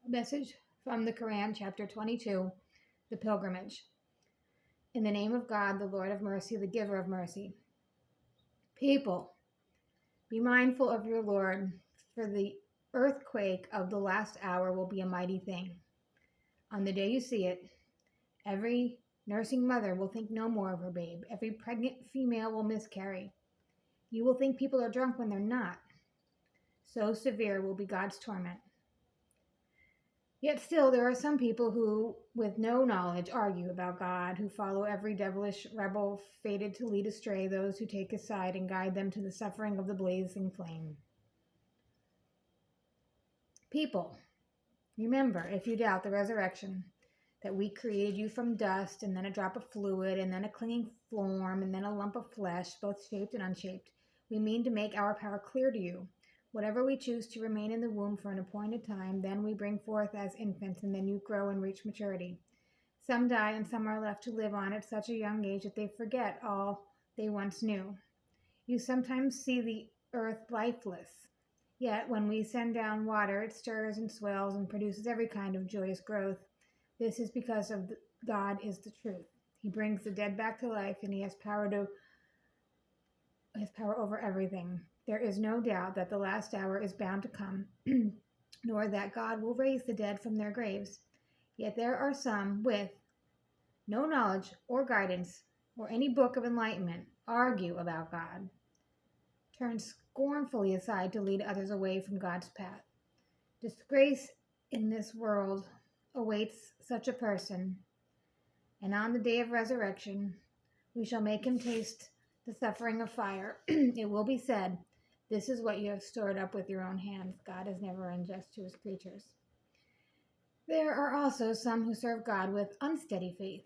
Message from the Quran, chapter 22, the pilgrimage. In the name of God, the Lord of mercy, the giver of mercy. People, be mindful of your Lord, for the earthquake of the last hour will be a mighty thing. On the day you see it, every nursing mother will think no more of her babe. Every pregnant female will miscarry. You will think people are drunk when they're not. So severe will be God's torment. Yet still there are some people who, with no knowledge, argue about God, who follow every devilish rebel fated to lead astray those who take his side and guide them to the suffering of the blazing flame. People, remember, if you doubt the resurrection, that we created you from dust, and then a drop of fluid, and then a clinging form, and then a lump of flesh, both shaped and unshaped. We mean to make our power clear to you. Whatever we choose to remain in the womb for an appointed time, then we bring forth as infants, and then you grow and reach maturity. Some die, and some are left to live on at such a young age that they forget all they once knew. You sometimes see the earth lifeless. Yet when we send down water, it stirs and swells and produces every kind of joyous growth. This is because of God is the truth. He brings the dead back to life, and he has power over everything. There is no doubt that the last hour is bound to come, nor that God will raise the dead from their graves. Yet there are some with no knowledge or guidance or any book of enlightenment argue about God, turn scornfully aside to lead others away from God's path. Disgrace in this world awaits such a person, and on the day of resurrection we shall make him taste the suffering of fire. It will be said, "This is what you have stored up with your own hands." God is never unjust to his creatures. There are also some who serve God with unsteady faith.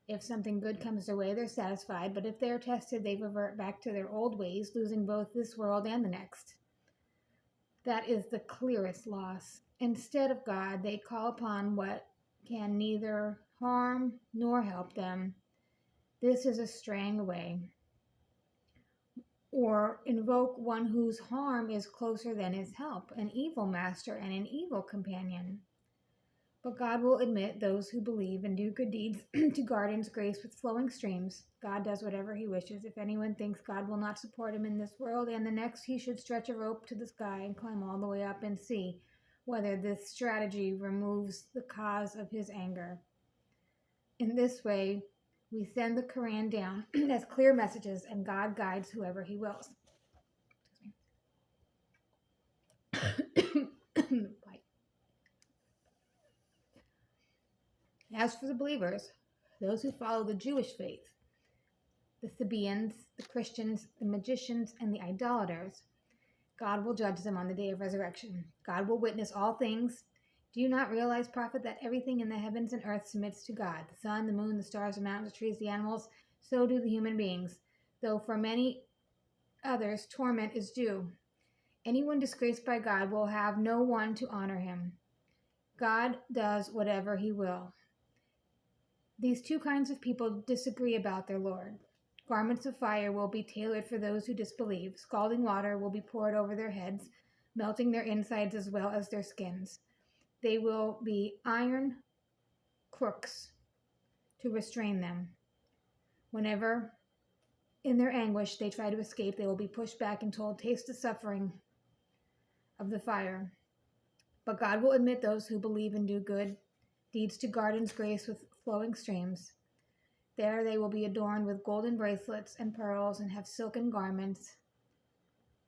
If something good comes their way, they're satisfied, but if they are tested, they revert back to their old ways, losing both this world and the next. That is the clearest loss. Instead of God, they call upon what can neither harm nor help them. This is a straying away. Or invoke one whose harm is closer than his help, an evil master and an evil companion. But God will admit those who believe and do good deeds to gardens graced with flowing streams. God does whatever he wishes. If anyone thinks God will not support him in this world and the next, he should stretch a rope to the sky and climb all the way up and see whether this strategy removes the cause of his anger. In this way, we send the Quran down as clear messages, and God guides whoever he wills. As for the believers, those who follow the Jewish faith, the Sabaeans, the Christians, the magicians, and the idolaters, God will judge them on the day of resurrection. God will witness all things. Do you not realize, prophet, that everything in the heavens and earth submits to God? The sun, the moon, the stars, the mountains, the trees, the animals, so do the human beings. Though for many others torment is due. Anyone disgraced by God will have no one to honor him. God does whatever he will. These two kinds of people disagree about their Lord. Garments of fire will be tailored for those who disbelieve. Scalding water will be poured over their heads, melting their insides as well as their skins. They will be iron crooks to restrain them. Whenever, in their anguish, they try to escape, they will be pushed back and told, "Taste the suffering of the fire." But God will admit those who believe and do good deeds to gardens graced with flowing streams. There they will be adorned with golden bracelets and pearls and have silken garments.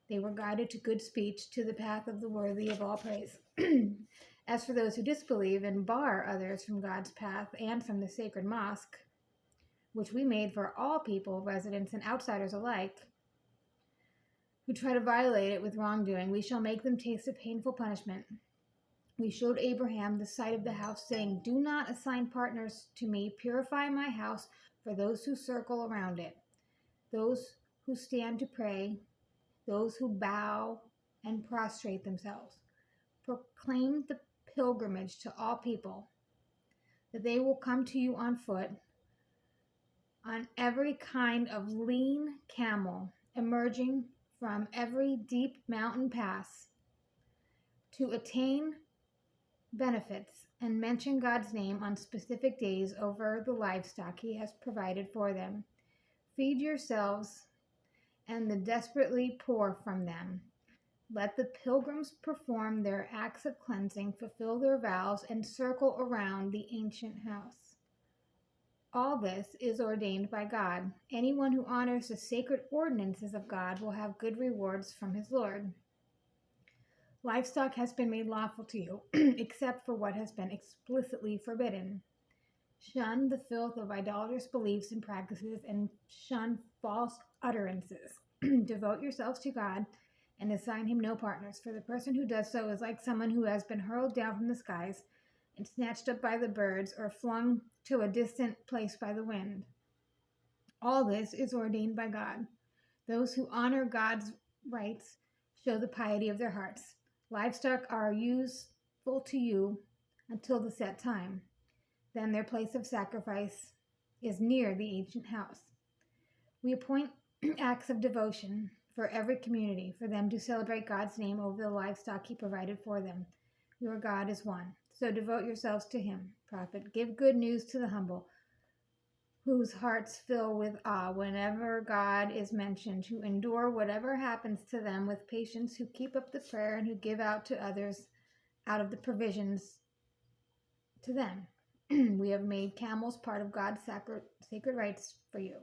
They were guided to good speech, to the path of the worthy of all praise. As for those who disbelieve and bar others from God's path and from the sacred mosque, which we made for all people, residents and outsiders alike, who try to violate it with wrongdoing, we shall make them taste a painful punishment. We showed Abraham the site of the house, saying, "Do not assign partners to me. Purify my house for those who circle around it, those who stand to pray, those who bow and prostrate themselves. Proclaim the pilgrimage to all people, that they will come to you on foot, on every kind of lean camel, emerging from every deep mountain pass, to attain benefits, and mention God's name on specific days over the livestock he has provided for them. Feed yourselves and the desperately poor from them. Let the pilgrims perform their acts of cleansing, fulfill their vows, and circle around the ancient house. All this is ordained by God. Anyone who honors the sacred ordinances of God will have good rewards from his Lord. Livestock has been made lawful to you, except for what has been explicitly forbidden. Shun the filth of idolatrous beliefs and practices, and shun false utterances. Devote yourselves to God and assign him no partners, for the person who does so is like someone who has been hurled down from the skies and snatched up by the birds or flung to a distant place by the wind. All this is ordained by God. Those who honor God's rights show the piety of their hearts. Livestock are useful to you until the set time. Then their place of sacrifice is near the ancient house. We appoint acts of devotion for every community, for them to celebrate God's name over the livestock he provided for them. Your God is one. So devote yourselves to him. Prophet, give good news to the humble, whose hearts fill with awe whenever God is mentioned, who endure whatever happens to them with patience, who keep up the prayer, and who give out to others out of the provisions to them. We have made camels part of God's sacred rites for you.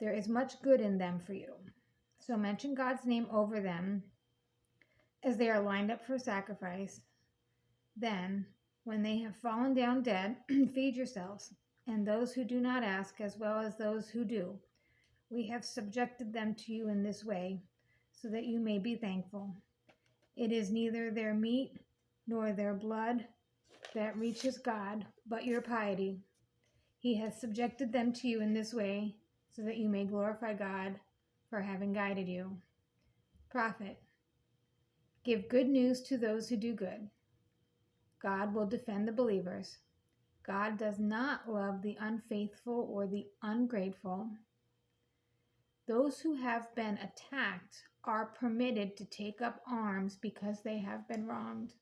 There is much good in them for you. So mention God's name over them as they are lined up for sacrifice. Then, when they have fallen down dead, feed yourselves, and those who do not ask, as well as those who do. We have subjected them to you in this way, so that you may be thankful. It is neither their meat nor their blood that reaches God, but your piety. He has subjected them to you in this way, so that you may glorify God for having guided you. Prophet, give good news to those who do good. God will defend the believers. God does not love the unfaithful or the ungrateful. Those who have been attacked are permitted to take up arms because they have been wronged.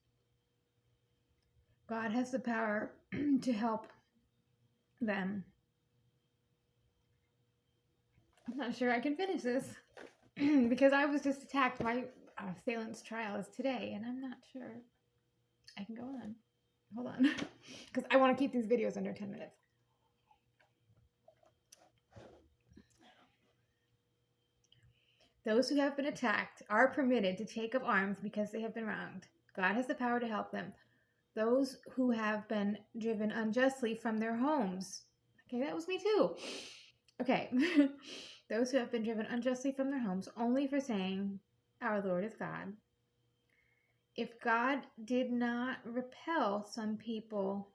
God has the power to help them. I'm not sure I can finish this because I was just attacked. My assailant's trial is today, and I'm not sure I can go on. Hold on, because I want to keep these videos under 10 minutes. Those who have been attacked are permitted to take up arms because they have been wronged. God has the power to help them. Those who have been driven unjustly from their homes. Okay, that was me too. Okay. Those who have been driven unjustly from their homes only for saying, "Our Lord is God." If God did not repel some people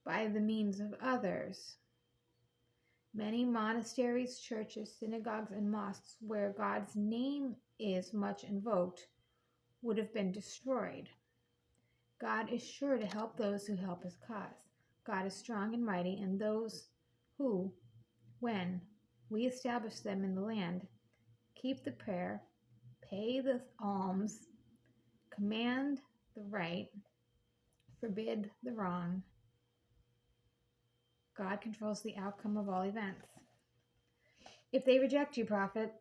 by the means of others, many monasteries, churches, synagogues, and mosques where God's name is much invoked would have been destroyed. God is sure to help those who help his cause. God is strong and mighty, and those who, when we establish them in the land, keep the prayer, pay the alms, command the right, forbid the wrong. God controls the outcome of all events. If they reject you, prophet,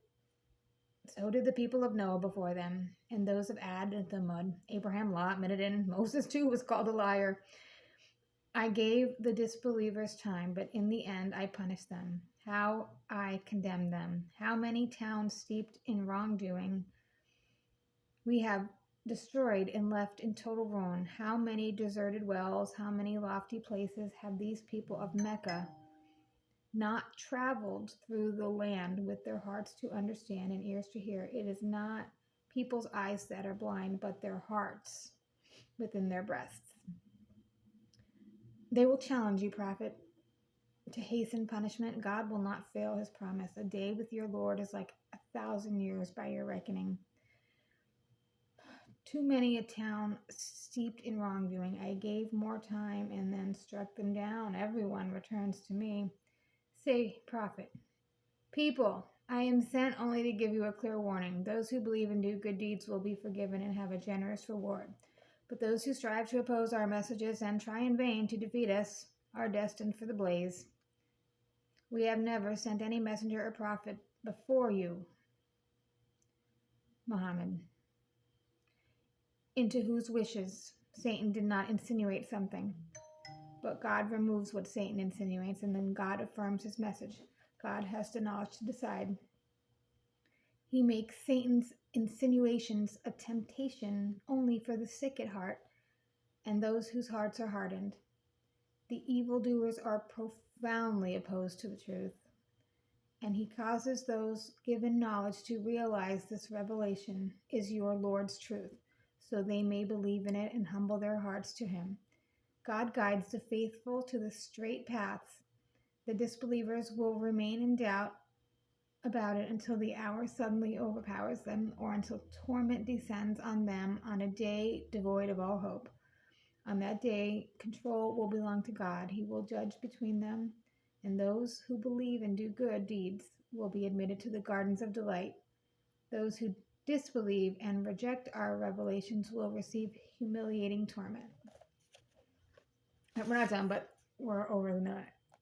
so did the people of Noah before them, and those of Ad and Thamud. Abraham, Lot, Midian, Moses too was called a liar. I gave the disbelievers time, but in the end I punished them. How I condemned them. How many towns steeped in wrongdoing we have destroyed and left in total ruin. How many deserted wells, how many lofty places have these people of Mecca not traveled through the land with their hearts to understand and ears to hear? It is not people's eyes that are blind, but their hearts within their breasts. They will challenge you, prophet, to hasten punishment. God will not fail his promise. A day with your Lord is like 1,000 years by your reckoning. Too many a town steeped in wrongdoing. I gave more time and then struck them down. Everyone returns to me. Say, prophet, people, I am sent only to give you a clear warning. Those who believe and do good deeds will be forgiven and have a generous reward. But those who strive to oppose our messages and try in vain to defeat us are destined for the blaze. We have never sent any messenger or prophet before you, Muhammad, into whose wishes Satan did not insinuate something. But God removes what Satan insinuates, and then God affirms his message. God has the knowledge to decide. He makes Satan's insinuations a temptation only for the sick at heart and those whose hearts are hardened. The evildoers are profoundly opposed to the truth, and he causes those given knowledge to realize this revelation is your Lord's truth, so they may believe in it and humble their hearts to him. God guides the faithful to the straight paths. The disbelievers will remain in doubt about it until the hour suddenly overpowers them, or until torment descends on them on a day devoid of all hope. On that day, control will belong to God. He will judge between them, and those who believe and do good deeds will be admitted to the gardens of delight. Those who disbelieve and reject our revelations will receive humiliating torment. We're not done, but we're over the minute.